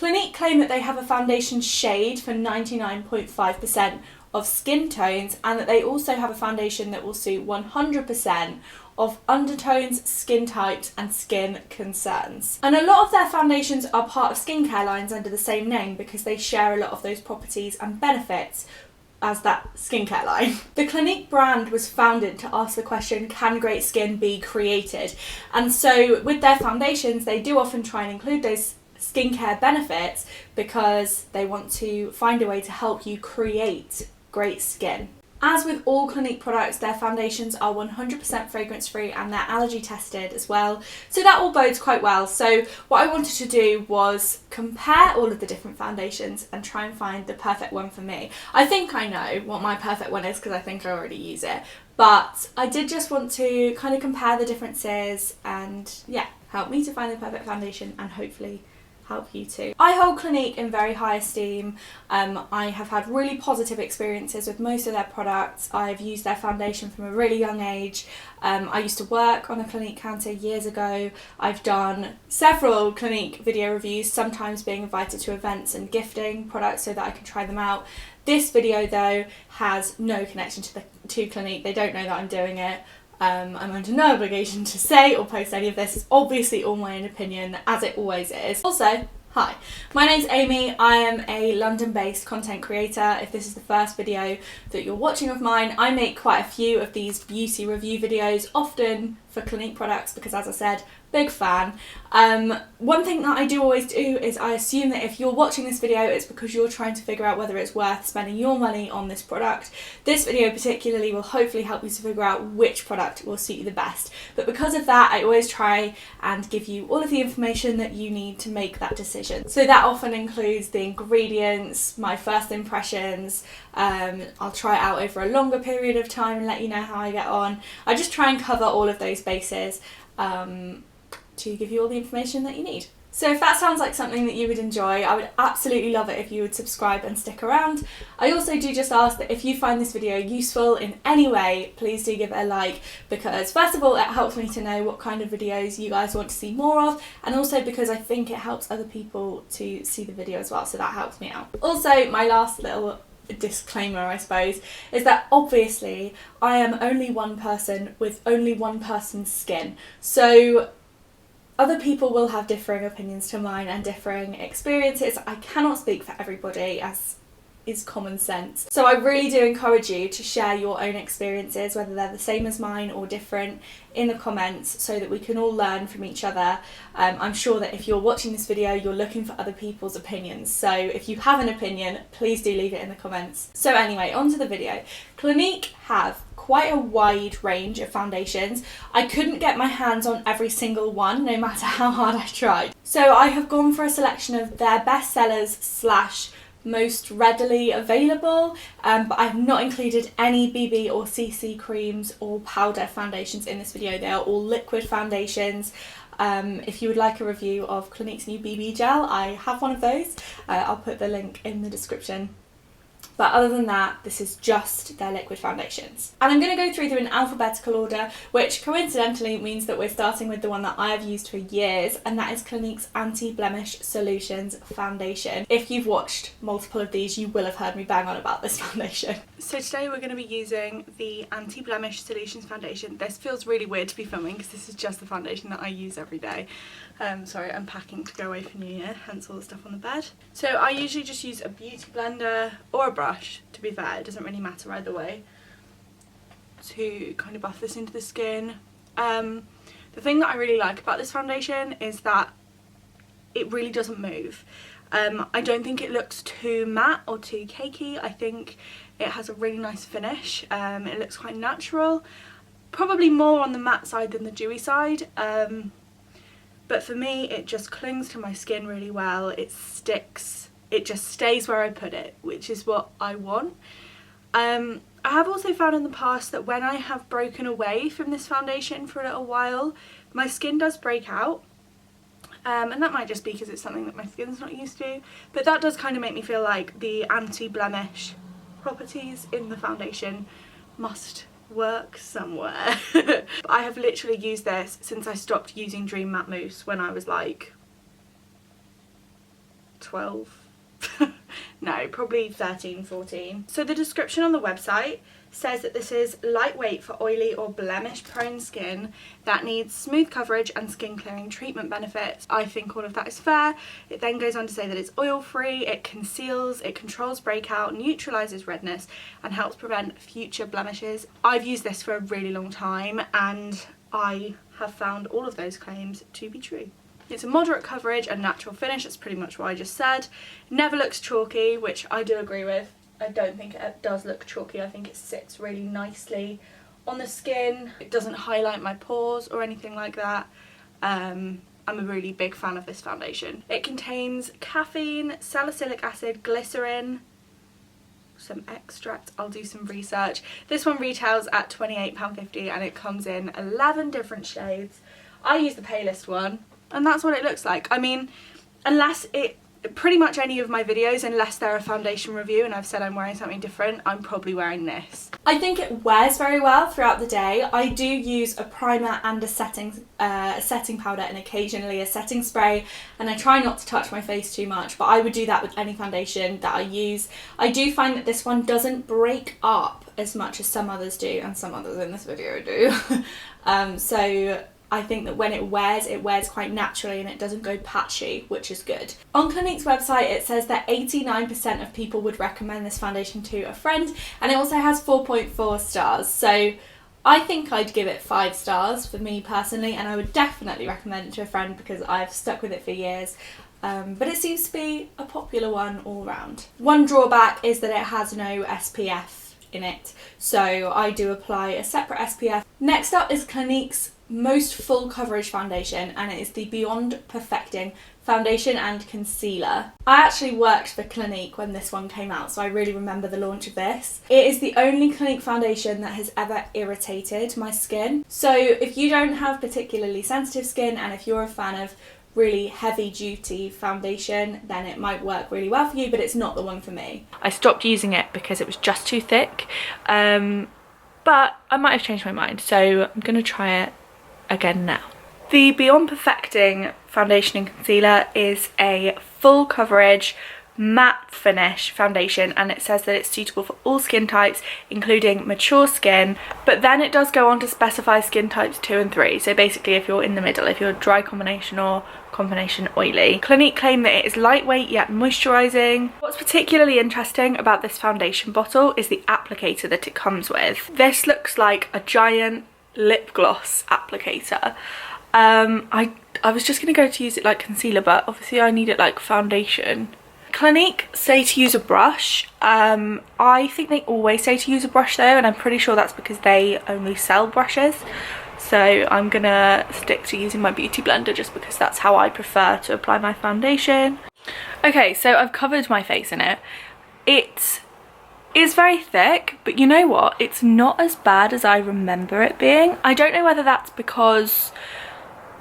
Clinique claim that they have a foundation shade for 99.5% of skin tones, and that they also have a foundation that will suit 100% of undertones, skin types and skin concerns. And a lot of their foundations are part of skincare lines under the same name because they share a lot of those properties and benefits as that skincare line. The Clinique brand was founded to ask the question, can great skin be created? And so with their foundations, they do often try and include those skincare benefits because they want to find a way to help you create great skin. As with all Clinique products, their foundations are 100% fragrance free and they're allergy tested as well. So that all bodes quite well. So what I wanted to do was compare all of the different foundations and try and find the perfect one for me. I think I know what my perfect one is because I think I already use it. But I did just want to kind of compare the differences and yeah, help me to find the perfect foundation and hopefully help you too. I hold Clinique in very high esteem. I have had really positive experiences with most of their products. I've used their foundation from a really young age. I used to work on a Clinique counter years ago. I've done several Clinique video reviews, sometimes being invited to events and gifting products so that I can try them out. This video though has no connection to Clinique. They don't know that I'm doing it. I'm under no obligation to say or post any of this. It's obviously all my own opinion, as it always is. Also, hi, my name's Amy. I am a London-based content creator. If this is the first video that you're watching of mine, I make quite a few of these beauty review videos, often for Clinique products because, as I said, big fan. One thing that I do always do is I assume that if you're watching this video, it's because you're trying to figure out whether it's worth spending your money on this product. This video particularly will hopefully help you to figure out which product will suit you the best. But because of that, I always try and give you all of the information that you need to make that decision. So that often includes the ingredients, my first impressions. I'll try it out over a longer period of time and let you know how I get on. I just try and cover all of those bases to give you all the information that you need. So if that sounds like something that you would enjoy, I would absolutely love it if you would subscribe and stick around. I also do just ask that if you find this video useful in any way, please do give it a like, because first of all, it helps me to know what kind of videos you guys want to see more of, and also because I think it helps other people to see the video as well, so that helps me out. Also, my last little disclaimer, I suppose, is that obviously I am only one person with only one person's skin, so other people will have differing opinions to mine and differing experiences. I cannot speak for everybody, as is common sense. So I really do encourage you to share your own experiences, whether they're the same as mine or different, in the comments so that we can all learn from each other. I'm sure that if you're watching this video, you're looking for other people's opinions. So if you have an opinion, please do leave it in the comments. So anyway, on to the video. Clinique have quite a wide range of foundations. I couldn't get my hands on every single one, no matter how hard I tried. So I have gone for a selection of their best sellers slash most readily available, but I've not included any BB or CC creams or powder foundations in this video. They are all liquid foundations. If you would like a review of Clinique's new BB gel, I have one of those. I'll put the link in the description. But other than that, this is just their liquid foundations. And I'm going to go through them in alphabetical order, which coincidentally means that we're starting with the one that I've used for years, and that is Clinique's Anti-Blemish Solutions foundation. If you've watched multiple of these, you will have heard me bang on about this foundation. So today we're going to be using the Anti-Blemish Solutions foundation. This feels really weird to be filming because this is just the foundation that I use every day. Sorry, I'm packing to go away for New Year, hence all the stuff on the bed. So I usually just use a beauty blender or a brush, to be fair, it doesn't really matter either way, to kind of buff this into the skin. The thing that I really like about this foundation is that it really doesn't move. I don't think it looks too matte or too cakey. I think it has a really nice finish. It looks quite natural, probably more on the matte side than the dewy side. But for me, it just clings to my skin really well. It sticks. It just stays where I put it, which is what I want. I have also found in the past that when I have broken away from this foundation for a little while, my skin does break out. And that might just be because it's something that my skin's not used to. But that does kind of make me feel like the anti-blemish properties in the foundation must work somewhere. I have literally used this since I stopped using Dream Matte Mousse when I was like 12. No, probably 13, 14. So the description on the website says that this is lightweight for oily or blemish prone skin that needs smooth coverage and skin clearing treatment benefits. I think all of that is fair. It then goes on to say that it's oil free, it conceals, it controls breakout, neutralizes redness and helps prevent future blemishes. I've used this for a really long time and I have found all of those claims to be true. It's a moderate coverage and natural finish, that's pretty much what I just said. Never looks chalky, which I do agree with. I don't think it does look chalky, I think it sits really nicely on the skin. It doesn't highlight my pores or anything like that. I'm a really big fan of this foundation. It contains caffeine, salicylic acid, glycerin, some extract. I'll do some research. This one retails at £28.50 and it comes in 11 different shades. I use the palest one and that's what it looks like. I mean, pretty much any of my videos, unless they're a foundation review and I've said I'm wearing something different, I'm probably wearing this. I think it wears very well throughout the day. I do use a primer and a setting powder and occasionally a setting spray, and I try not to touch my face too much, but I would do that with any foundation that I use. I do find that this one doesn't break up as much as some others do, and some others in this video do. So I think that when it wears quite naturally and it doesn't go patchy, which is good. On Clinique's website it says that 89% of people would recommend this foundation to a friend, and it also has 4.4 stars. So I think I'd give it 5 stars for me personally, and I would definitely recommend it to a friend because I've stuck with it for years. But it seems to be a popular one all round. One drawback is that it has no SPF in it, so I do apply a separate SPF. Next up is Clinique's most full coverage foundation, and it is the Beyond Perfecting foundation and concealer. I actually worked for Clinique when this one came out, so I really remember the launch of this. It is the only Clinique foundation that has ever irritated my skin. So if you don't have particularly sensitive skin and if you're a fan of really heavy duty foundation, then it might work really well for you, but it's not the one for me. I stopped using it because it was just too thick, but I might have changed my mind, so I'm gonna try it again now. The Beyond Perfecting foundation and concealer is a full coverage matte finish foundation, and it says that it's suitable for all skin types including mature skin, but then it does go on to specify skin types 2 and 3, so basically if you're in the middle, if you're dry combination or combination oily. Clinique claim that it is lightweight yet moisturising. What's particularly interesting about this foundation bottle is the applicator that it comes with. This looks like a giant lip gloss applicator. I was just gonna go to use it like concealer, but obviously I need it like foundation. Clinique say to use a brush. I think they always say to use a brush though, and I'm pretty sure that's because they only sell brushes, so I'm gonna stick to using my beauty blender just because that's how I prefer to apply my foundation. Okay, so I've covered my face in it. It is very thick, but you know what, it's not as bad as I remember it being. I don't know whether that's because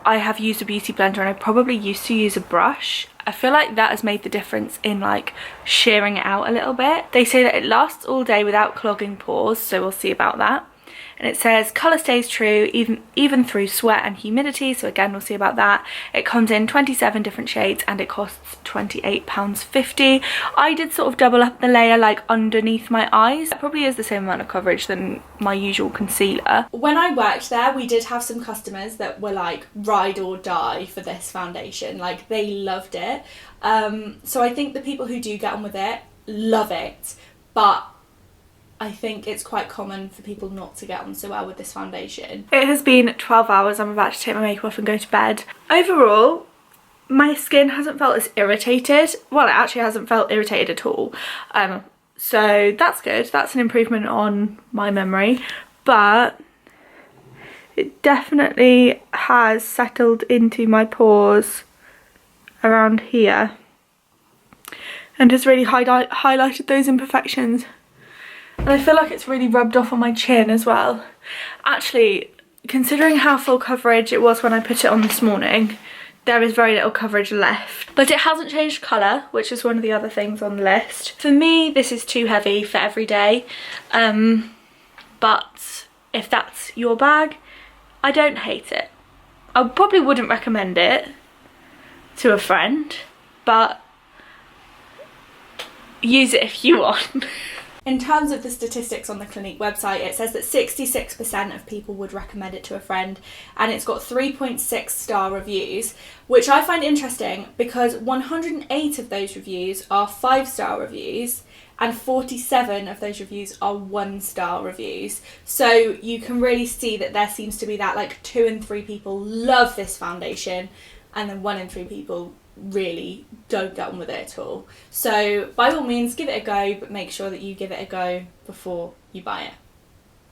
I have used a beauty blender and I probably used to use a brush. I feel like that has made the difference in like shearing it out a little bit. They say that it lasts all day without clogging pores, so we'll see about that. And it says colour stays true even through sweat and humidity, so again we'll see about that. It comes in 27 different shades and it costs £28.50. I did sort of double up the layer like underneath my eyes. It probably is the same amount of coverage than my usual concealer. When I worked there, we did have some customers that were like ride or die for this foundation, like they loved it. So I think the people who do get on with it love it, but I think it's quite common for people not to get on so well with this foundation. It has been 12 hours, I'm about to take my makeup off and go to bed. Overall, my skin hasn't felt as irritated. Well, it actually hasn't felt irritated at all. So that's good, that's an improvement on my memory, but it definitely has settled into my pores around here and has really highlighted those imperfections. And I feel like it's really rubbed off on my chin as well. Actually, considering how full coverage it was when I put it on this morning, there is very little coverage left. But it hasn't changed colour, which is one of the other things on the list. For me, this is too heavy for every day. But if that's your bag, I don't hate it. I probably wouldn't recommend it to a friend, but use it if you want. In terms of the statistics on the Clinique website, it says that 66% of people would recommend it to a friend, and it's got 3.6 star reviews, which I find interesting because 108 of those reviews are 5-star reviews and 47 of those reviews are 1-star reviews. So you can really see that there seems to be that like 2 in 3 people love this foundation, and then 1 in 3 people really don't get on with it at all. So by all means give it a go, but make sure that you give it a go before you buy it,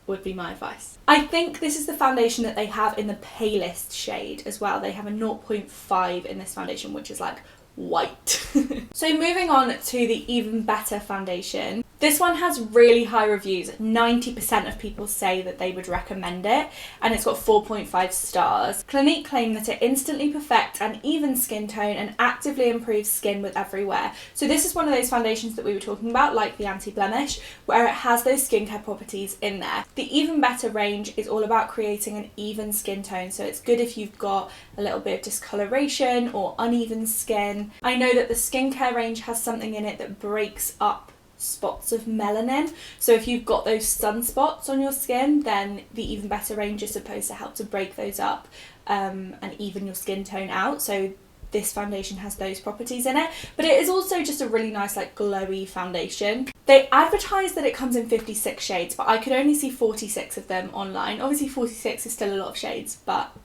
would be my advice. I think this is the foundation that they have in the palest shade as well. They have a 0.5 in this foundation, which is like white. So moving on to the Even Better foundation. This one has really high reviews. 90% of people say that they would recommend it, and it's got 4.5 stars. Clinique claim that it instantly perfects an even skin tone and actively improves skin with every wear. So this is one of those foundations that we were talking about, like the Anti-Blemish, where it has those skincare properties in there. The Even Better range is all about creating an even skin tone, so it's good if you've got a little bit of discoloration or uneven skin. I know that the skincare range has something in it that breaks up spots of melanin, so if you've got those sunspots on your skin, then the Even Better range is supposed to help to break those up and even your skin tone out. So this foundation has those properties in it, but it is also just a really nice like glowy foundation. They advertise that it comes in 56 shades, but I could only see 46 of them online. Obviously 46 is still a lot of shades, but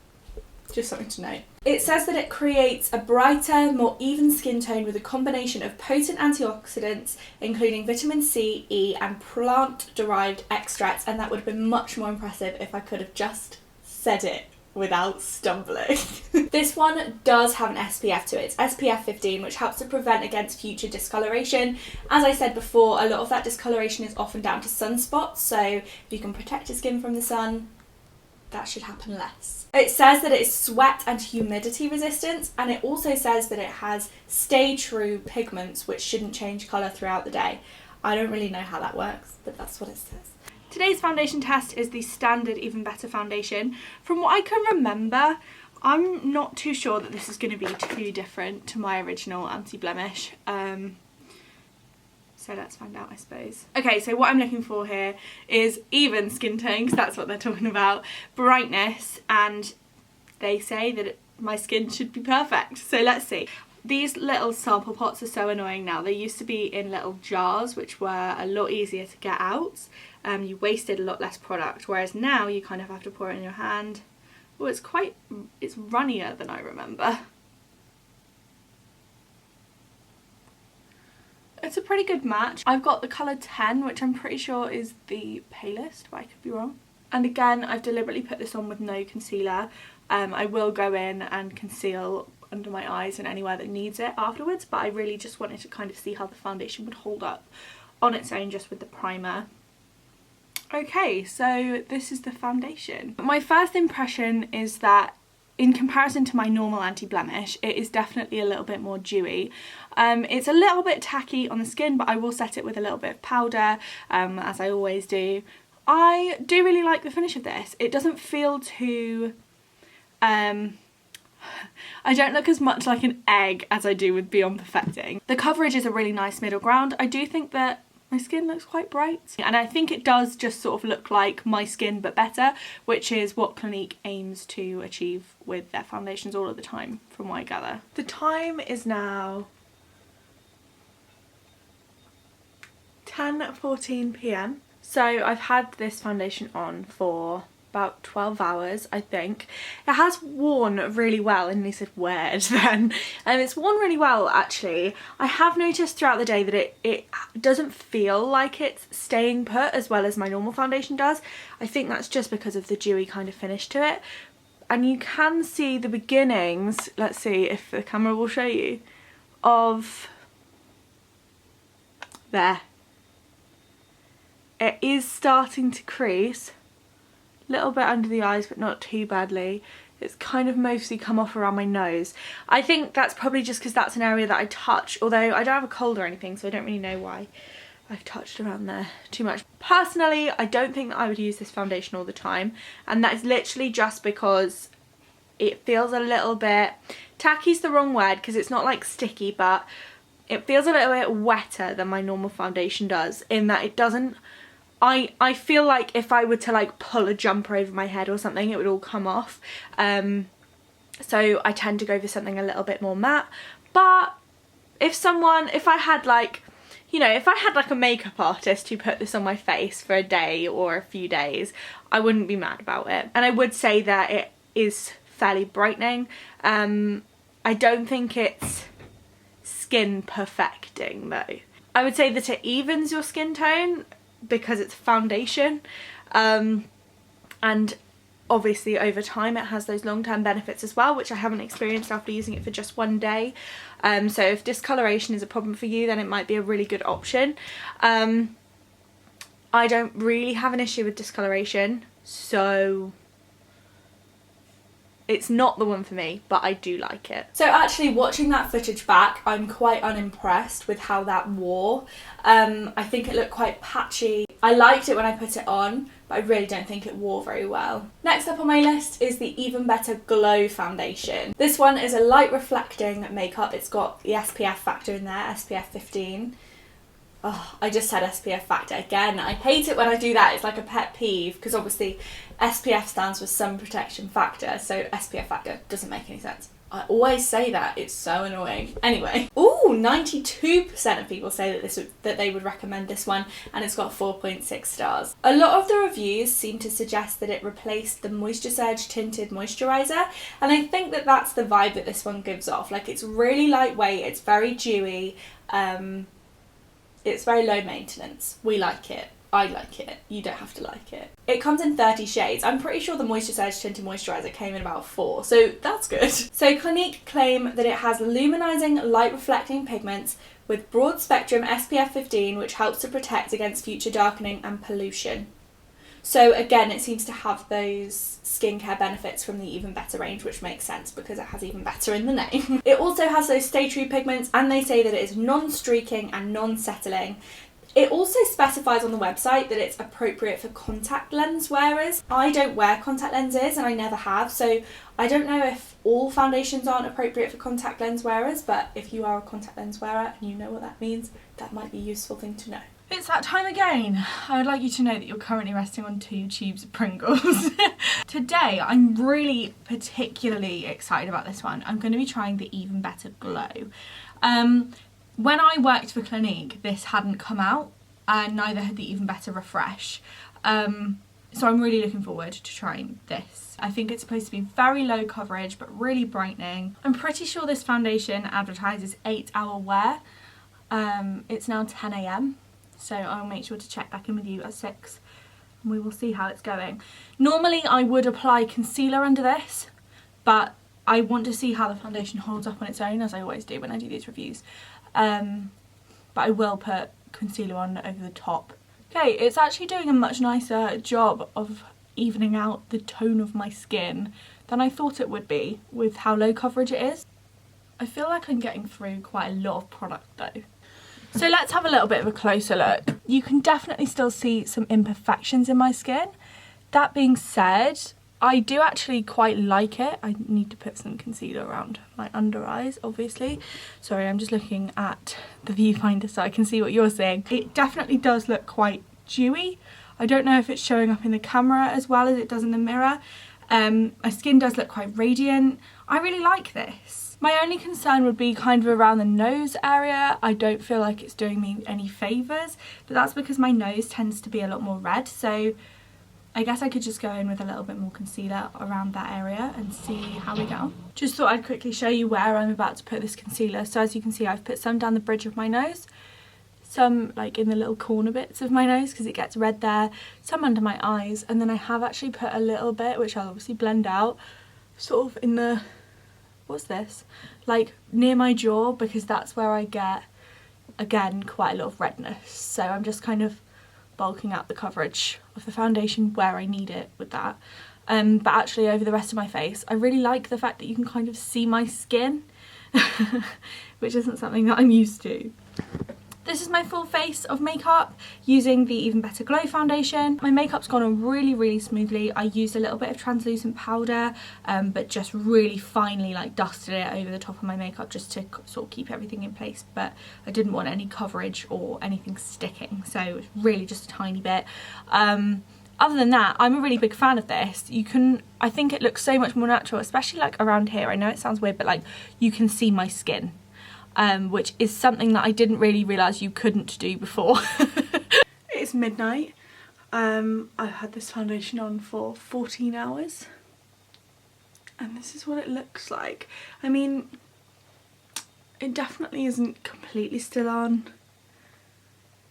just something to note. It says that it creates a brighter, more even skin tone with a combination of potent antioxidants, including vitamin C, E, and plant-derived extracts, and that would have been much more impressive if I could have just said it without stumbling. This one does have an SPF to it. It's SPF 15, which helps to prevent against future discoloration. As I said before, a lot of that discoloration is often down to sunspots, so if you can protect your skin from the sun, that should happen less. It says that it's sweat and humidity resistant, and it also says that it has stay true pigments which shouldn't change colour throughout the day. I don't really know how that works, but that's what it says. Today's foundation test is the standard Even Better foundation. From what I can remember, I'm not too sure that this is going to be too different to my original Anti-Blemish. So let's find out, I suppose. Okay, so what I'm looking for here is even skin tone, because that's what they're talking about, brightness, and they say that my skin should be perfect. So let's see. These little sample pots are so annoying now. They used to be in little jars, which were a lot easier to get out. You wasted a lot less product, whereas now you kind of have to pour it in your hand. Well, it's runnier than I remember. It's a pretty good match. I've got the colour 10, which I'm pretty sure is the palest, but I could be wrong. And again, I've deliberately put this on with no concealer. I will go in and conceal under my eyes and anywhere that needs it afterwards, but I really just wanted to kind of see how the foundation would hold up on its own just with the primer. Okay, so this is the foundation. My first impression is that in comparison to my normal Anti-Blemish, it is definitely a little bit more dewy. It's a little bit tacky on the skin, but I will set it with a little bit of powder, as I always do. I do really like the finish of this. It doesn't feel too... I don't look as much like an egg as I do with Beyond Perfecting. The coverage is a really nice middle ground. I do think that my skin looks quite bright, and I think it does just sort of look like my skin but better, which is what Clinique aims to achieve with their foundations all of the time, from what I gather. The time is now 10:14 p.m. So I've had this foundation on for about 12 hours, I think. It has worn really well, and they said weared then. It's worn really well, actually. I have noticed throughout the day that it doesn't feel like it's staying put as well as my normal foundation does. I think that's just because of the dewy kind of finish to it. And you can see the beginnings, let's see if the camera will show you, of there. It is starting to crease. Little bit under the eyes, but not too badly. It's kind of mostly come off around my nose. I think that's probably just because that's an area that I touch, although I don't have a cold or anything, so I don't really know why I've touched around there too much. Personally, I don't think that I would use this foundation all the time, and that is literally just because it feels a little bit... tacky's the wrong word, because it's not like sticky, but It feels a little bit wetter than my normal foundation does, in that it doesn't, I feel like if I were to like pull a jumper over my head or something, it would all come off. So I tend to go for something a little bit more matte. But if I had like, you know, if I had like a makeup artist who put this on my face for a day or a few days, I wouldn't be mad about it. And I would say that it is fairly brightening. I don't think it's skin perfecting though. I would say that it evens your skin tone because it's foundation, and obviously over time it has those long-term benefits as well, which I haven't experienced after using it for just one day. So if discoloration is a problem for you, then it might be a really good option. I don't really have an issue with discoloration, so it's not the one for me, but I do like it. So actually watching that footage back, I'm quite unimpressed with how that wore. I think it looked quite patchy. I liked it when I put it on, but I really don't think it wore very well. Next up on my list is the Even Better Glow Foundation. This one is a light reflecting makeup. It's got the SPF factor in there, SPF 15. Oh, I just said SPF factor again. I hate it when I do that. It's like a pet peeve, because obviously SPF stands for sun protection factor, so SPF factor doesn't make any sense. I always say that, it's so annoying. Anyway, ooh, 92% of people say that they would recommend this one, and it's got 4.6 stars. A lot of the reviews seem to suggest that it replaced the Moisture Surge tinted moisturiser, and I think that that's the vibe that this one gives off. Like, it's really lightweight, it's very dewy, it's very low maintenance. We like it. I like it. You don't have to like it. It comes in 30 shades. I'm pretty sure the Moisture Surge Tinted Moisturiser came in about 4, so that's good. So Clinique claim that it has luminising light reflecting pigments with broad spectrum SPF 15, which helps to protect against future darkening and pollution. So again, it seems to have those skincare benefits from the Even Better range, which makes sense because it has Even Better in the name. It also has those stay true pigments, and they say that it is non-streaking and non-settling. It also specifies on the website that it's appropriate for contact lens wearers. I don't wear contact lenses, and I never have, so I don't know if all foundations aren't appropriate for contact lens wearers, but if you are a contact lens wearer and you know what that means, that might be a useful thing to know. It's that time again. I would like you to know that you're currently resting on 2 tubes of Pringles. Today, I'm really particularly excited about this one. I'm going to be trying the Even Better Glow. When I worked for Clinique, this hadn't come out, and neither had the Even Better Refresh. So I'm really looking forward to trying this. I think it's supposed to be very low coverage, but really brightening. I'm pretty sure this foundation advertises 8-hour wear. It's now 10 AM. So I'll make sure to check back in with you at 6 and we will see how it's going. Normally I would apply concealer under this, but I want to see how the foundation holds up on its own, as I always do when I do these reviews. But I will put concealer on over the top. Okay, it's actually doing a much nicer job of evening out the tone of my skin than I thought it would be with how low coverage it is. I feel like I'm getting through quite a lot of product though. So let's have a little bit of a closer look. You can definitely still see some imperfections in my skin. That being said, I do actually quite like it. I need to put some concealer around my under eyes, obviously. Sorry, I'm just looking at the viewfinder so I can see what you're seeing. It definitely does look quite dewy. I don't know if it's showing up in the camera as well as it does in the mirror. My skin does look quite radiant. I really like this. My only concern would be kind of around the nose area. I don't feel like it's doing me any favours, but that's because my nose tends to be a lot more red, so I guess I could just go in with a little bit more concealer around that area and see how we get on. Just thought I'd quickly show you where I'm about to put this concealer. So as you can see, I've put some down the bridge of my nose, some like in the little corner bits of my nose because it gets red there, some under my eyes, and then I have actually put a little bit, which I'll obviously blend out, sort of in the, what's this? Like near my jaw, because that's where I get, again, quite a lot of redness. So I'm just kind of bulking out the coverage of the foundation where I need it with that. But actually over the rest of my face, I really like the fact that you can kind of see my skin, which isn't something that I'm used to. The this is my full face of makeup using the Even Better Glow foundation. My makeup's gone on really, really smoothly. I used a little bit of translucent powder, but just really finely like dusted it over the top of my makeup just to sort of keep everything in place, but I didn't want any coverage or anything sticking, so it was really just a tiny bit. Other than that, I'm a really big fan of this. I think it looks so much more natural, especially like around here. I know it sounds weird, but like you can see my skin. Which is something that I didn't really realise you couldn't do before. It's midnight. I've had this foundation on for 14 hours. And this is what it looks like. I mean, it definitely isn't completely still on,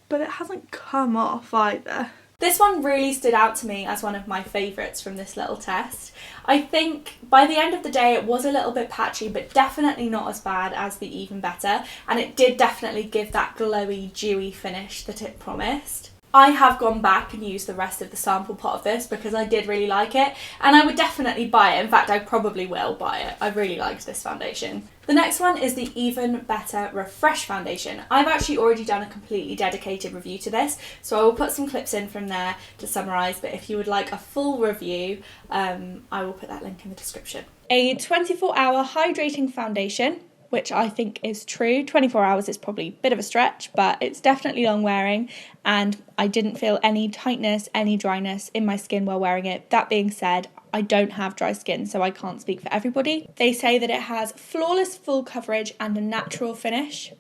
but it hasn't come off either. This one really stood out to me as one of my favourites from this little test. I think by the end of the day it was a little bit patchy, but definitely not as bad as the Even Better, and it did definitely give that glowy, dewy finish that it promised. I have gone back and used the rest of the sample pot of this because I did really like it, and I would definitely buy it. In fact, I probably will buy it. I really liked this foundation. The next one is the Even Better Refresh foundation. I've actually already done a completely dedicated review to this, so I will put some clips in from there to summarise, but if you would like a full review, I will put that link in the description. A 24-hour hydrating foundation, which I think is true. 24 hours is probably a bit of a stretch, but it's definitely long wearing, and I didn't feel any tightness, any dryness in my skin while wearing it. That being said, I don't have dry skin, so I can't speak for everybody. They say that it has flawless full coverage and a natural finish.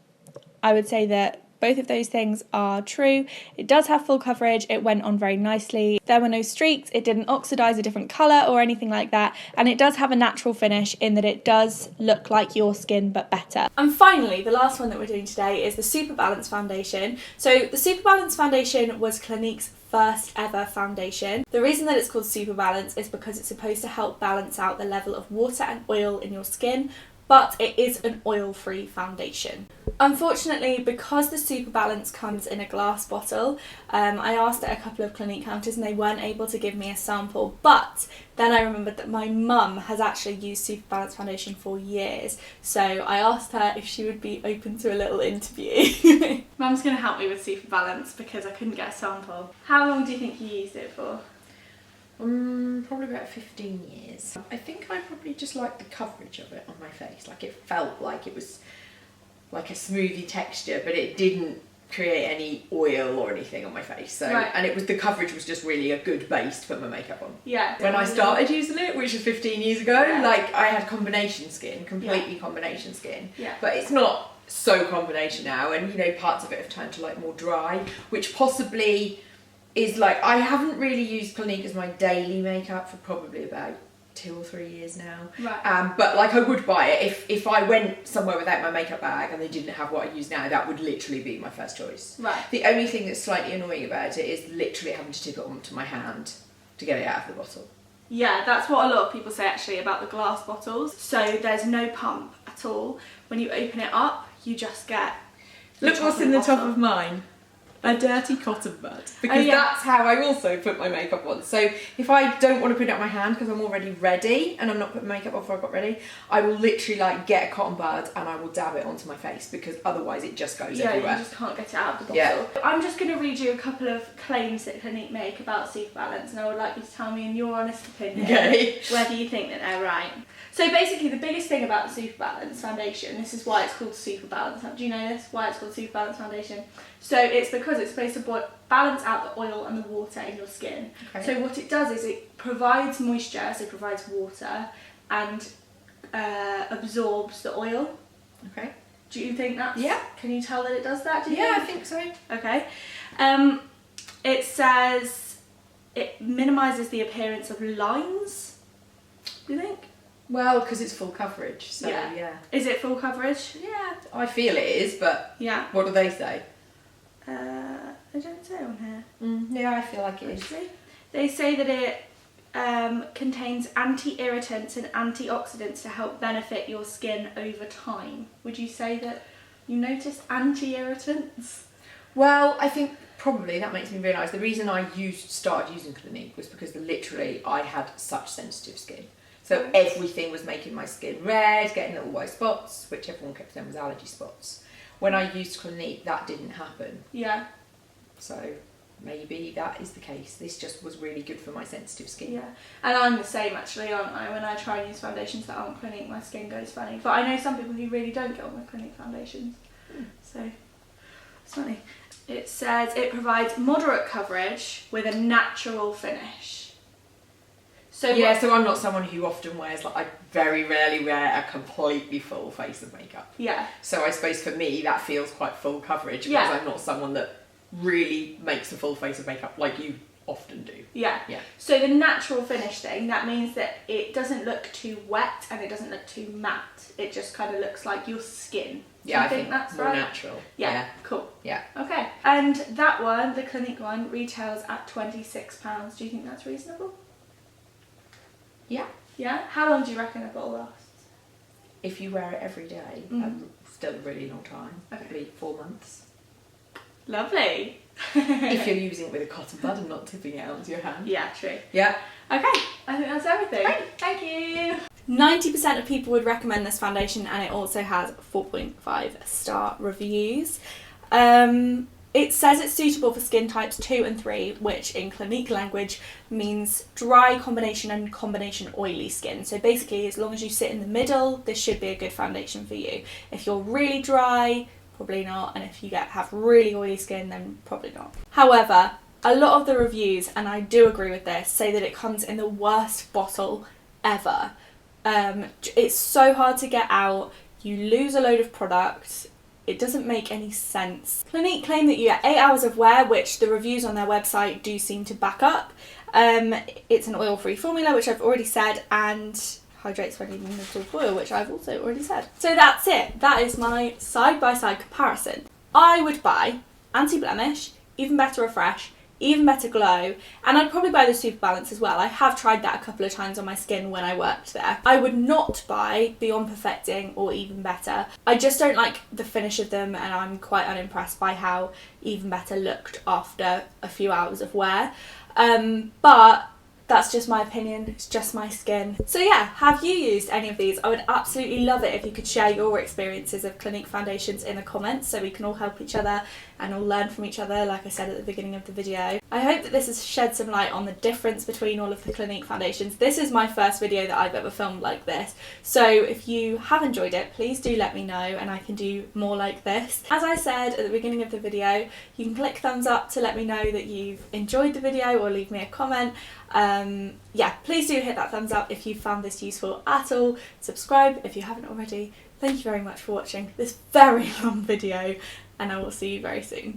I would say that both of those things are true. It does have full coverage, it went on very nicely. There were no streaks, it didn't oxidize a different colour or anything like that, and it does have a natural finish in that it does look like your skin but better. And finally, the last one that we're doing today is the Superbalanced foundation. So the Superbalanced foundation was Clinique's first ever foundation. The reason that it's called Superbalanced is because it's supposed to help balance out the level of water and oil in your skin, but it is an oil-free foundation. Unfortunately, because the Superbalanced comes in a glass bottle, I asked at a couple of Clinique counters and they weren't able to give me a sample, but then I remembered that my mum has actually used Superbalanced foundation for years, so I asked her if she would be open to a little interview. Mum's going to help me with Superbalanced because I couldn't get a sample. How long do you think you used it for? Probably about 15 years. I think I probably just liked the coverage of it on my face. Like, it felt like it was like a smoothie texture, but it didn't create any oil or anything on my face. So, right. And the coverage was just really a good base to put my makeup on. Yeah. When I started using it, which was 15 years ago, yeah. like I had combination skin, completely combination skin. Yeah. But it's not so combination now, and you know, parts of it have turned to like more dry, which possibly is like, I haven't really used Clinique as my daily makeup for probably about 2 or 3 years now. Right. But like I would buy it if I went somewhere without my makeup bag and they didn't have what I use now, that would literally be my first choice. Right. The only thing that's slightly annoying about it is literally having to tip it onto my hand to get it out of the bottle. Yeah, that's what a lot of people say actually about the glass bottles. So there's no pump at all. When you open it up, you just get... Look what's in the top of mine. A dirty cotton bud. Because that's how I also put my makeup on. So if I don't want to put it on my hand because I'm already ready and I'm not putting makeup on before I got ready, I will literally like get a cotton bud and I will dab it onto my face because otherwise it just goes everywhere. Yeah, you just can't get it out of the bottle. Yeah. I'm just going to read you a couple of claims that Clinique make about Superbalanced, and I would like you to tell me in your honest opinion whether you think that they're right. So basically the biggest thing about the Superbalanced foundation, this is why it's called Superbalanced. Do you know this? Why it's called Superbalanced foundation? So it's because it's supposed to balance out the oil and the water in your skin. Okay. So what it does is it provides moisture, so it provides water, and absorbs the oil. Okay. Do you think that's... Yeah. Can you tell that it does that? Do you think? I think so. Okay. It says it minimises the appearance of lines. Do you think? Well, because it's full coverage, so yeah. Is it full coverage? Yeah, I feel it is, but yeah. What do they say? They don't say on here. Yeah, I feel like it is. They say that it contains anti-irritants and antioxidants to help benefit your skin over time. Would you say that you noticed anti-irritants? Well, I think probably that makes me realise the reason I started using Clinique was because literally I had such sensitive skin. So everything was making my skin red, getting little white spots, which everyone kept saying was allergy spots. When I used Clinique, that didn't happen. Yeah. So maybe that is the case. This just was really good for my sensitive skin. Yeah, and I'm the same actually, aren't I? When I try and use foundations that aren't Clinique, my skin goes funny. But I know some people who really don't get on with Clinique foundations. So it's funny. It says it provides moderate coverage with a natural finish. So yeah, so I'm not someone who often wears, like, I very rarely wear a completely full face of makeup. Yeah. So I suppose for me that feels quite full coverage because Yeah. I'm not someone that really makes a full face of makeup like you often do. Yeah. Yeah. So the natural finish thing, that means that it doesn't look too wet and it doesn't look too matte. It just kind of looks like your skin. Yeah, I think that's more right. natural. Yeah. Cool. Yeah. Okay. And that one, the Clinique one, retails at £26. Do you think that's reasonable? Yeah. Yeah? How long do you reckon a bottle lasts? If you wear it every day, still a really long time. Okay. Probably 4 months. Lovely. If you're using it with a cotton bud and not tipping it out into your hand. Yeah, true. Yeah. Okay, I think that's everything. Great. Thank you. 90% of people would recommend this foundation, and it also has 4.5-star reviews. It says it's suitable for skin types 2 and 3, which in Clinique language means dry combination and combination oily skin. So basically, as long as you sit in the middle, this should be a good foundation for you. If you're really dry, probably not, and if you have really oily skin, then probably not. However, a lot of the reviews, and I do agree with this, say that it comes in the worst bottle ever. It's so hard to get out, you lose a load of product, it doesn't make any sense. Clinique claim that you get 8 hours of wear, which the reviews on their website do seem to back up. It's an oil-free formula, which I've already said, and hydrates when needing little oil, which I've also already said. So that's it. That is my side-by-side comparison. I would buy Anti-Blemish, Even Better Refresh, Even Better Glow, and I'd probably buy the Superbalanced as well. I have tried that a couple of times on my skin when I worked there. I would not buy Beyond Perfecting or Even Better. I just don't like the finish of them, and I'm quite unimpressed by how Even Better looked after a few hours of wear. But that's just my opinion, it's just my skin. So yeah, have you used any of these? I would absolutely love it if you could share your experiences of Clinique foundations in the comments so we can all help each other and all learn from each other, like I said at the beginning of the video. I hope that this has shed some light on the difference between all of the Clinique foundations. This is my first video that I've ever filmed like this, so if you have enjoyed it, please do let me know and I can do more like this. As I said at the beginning of the video, you can click thumbs up to let me know that you've enjoyed the video or leave me a comment. Yeah, please do hit that thumbs up if you found this useful at all. Subscribe if you haven't already. Thank you very much for watching this very long video, and I will see you very soon.